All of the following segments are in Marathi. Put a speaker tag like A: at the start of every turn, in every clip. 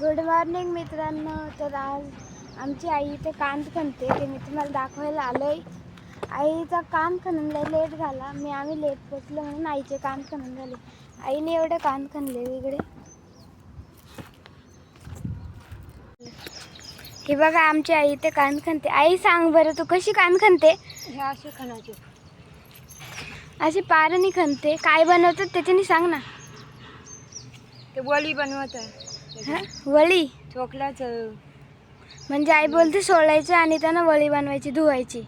A: गुड मॉर्निंग मित्रांनो. तर आज आमची आई इथे कांद खणते ते मी तुम्हाला दाखवायला आलोय. आईचा कांद खणून लेट झाला, आम्ही लेट पोचलो म्हणून आईचे कांद खणून झाले. आईने एवढे कांद खणले इकडे. हे बघा आमची आई इथे कांद खणते. आई सांग बरं, तू कशी कांद खणते?
B: हे असे खणाचे,
A: अशी पाराने खणते. काय बनवतात त्याच्यानी सांग ना.
B: ते वळी बनवत आहे.
A: वळी
B: चोकल्याचं
A: म्हणजे आई बोलते सोलायचं आणि त्यांना वळी बनवायची, धुवायची.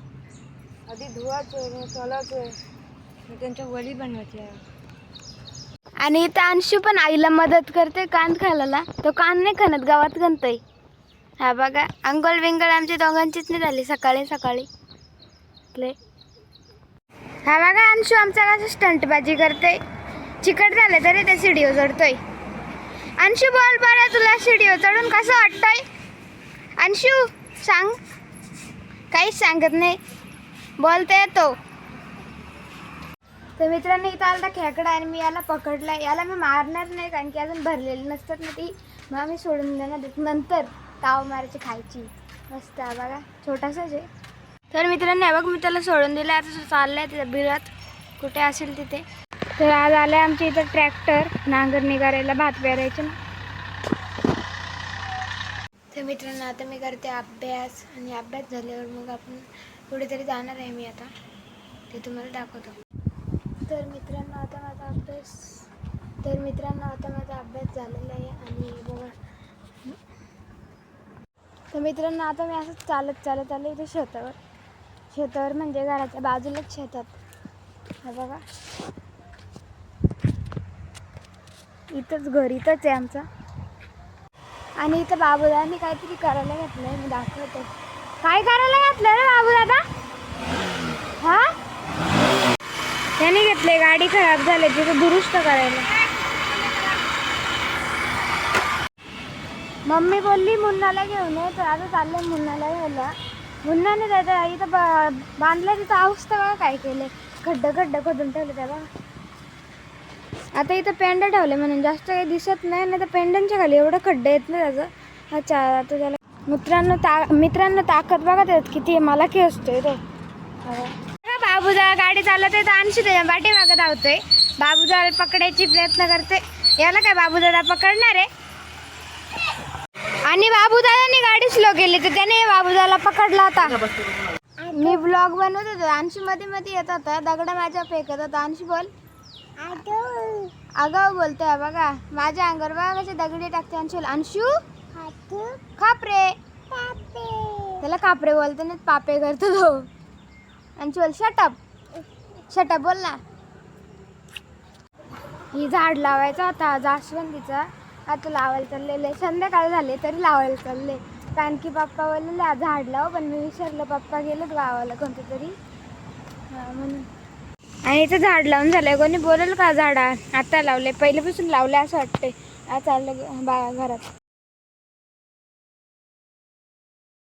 B: आधी धुवायचं, मग सोलायचं, मग त्यांच्या वळी बनवायच्या.
A: आणि इथं अंशू पण आईला मदत करते कांद खायला. तो कांद नाही खणत, गावात खणतोय. हा बघा, अंघोळ बिंगळ आमच्या दोघांचीच नाही झाली सकाळी सकाळी. हा बघा अंशू आमचा कसं स्टंटबाजी करते. चिकट झालं तरी ते सीडीओ चढतोय. अंशू बोल बरं, तुला सीडीओ चढून कसं वाटतंय? अंशू सांग. काहीच सांगत नाही, बोलता येतो. तर मित्रांनो इथं आला खेकडा आणि मी याला पकडला. याला मी मारणार नाही कारण की अजून भरलेली नसतात ना ती, मग आम्ही सोडून देणार. नंतर ताव मारायची, खायची मस्त. बघा छोटासाच आहे. तर मित्रांनो हे बघ, मी त्याला सोडून दिलं. आता चाललंय तिथं बिरात कुठे असेल तिथे. तर आज आलं आमच्या इथं ट्रॅक्टर नांगरणी करायला, भात पेरायचं ना. तर मित्रांनो आता मी करते अभ्यास, आणि अभ्यास झाल्यावर मग आपण कुठेतरी जाणार आहे. मी आता ते तुम्हाला दाखवतो. तर मित्रांनो आता माझा अभ्यास झालेला आहे. आणि बघा, तर मित्रांनो आता मी असं चालत आलो इथे शेतावर म्हणजे घराच्या बाजूलाच शेतात. हा बघा, इथंच घर इथंच आहे आमचं. आणि इथं बाबूदादांनी काहीतरी करायला घातलंय, मी दाखवतो. काय करायला घातलं रे बाबूदादा? हा, त्याने घेतलंय गाडी खराब झाली तिथं दुरुस्त करायला. मम्मी बोलली मुन्नाला घेऊन ये, तर आता चाललंय मुन्नाला घ्यायला. मुन्नाने त्याच्या इथं बांधलं, तिथं अवस्था बघा काय केलंय. खड्डं खोदून ठेवलं त्याला. आता इथं पेंडा ठेवले म्हणून जास्त काही दिसत नाही, नाही तर पेंड्यांच्या खाली एवढं खड्डे येत नाही त्याचं. अच्छा, आता त्याला मित्रांनो ताकद बघा त्यात किती आहे. मला की असतोय तो. बाबूदा गाडी चालत आहे तर अंशू त्याच्या पाठीमागं धावतोय. बाबूदाला पकडायची प्रयत्न करते. याला काय बाबूदादा पकडणार आहे. आणि बाबूदादाने गाडी स्लो केली तर त्याने बाबूदाला पकडला होता. मी ब्लॉग बनवत होतो. अंशू मध्ये येत होता, दगड माझ्या फेकत होता. अंशू बोल. आगाऊ बोलतोय बघा, माझ्या अंगावर बघा कसे दगडी टाकते अंशू. खापरे, त्याला खापरे बोलतो ना, पापे करतो तो. अंशू बोल शटअप बोल ना. ही झाड लावायचा होता जास्वंदीचा, आता लावायला चाललेले. संध्याकाळ झाले तरी लावायला चालले, कारण की पप्पा बोललेले झाड लाव, पण मी विसरलं. पप्पा गेलेत गावाला कोणतं तरी म्हणून. आणि इथं झाड लावून झालंय. कोणी बोलेल का झाडा आता लावले, पहिल्यापासून लावले असं वाटतंय. आज चाललं घरात.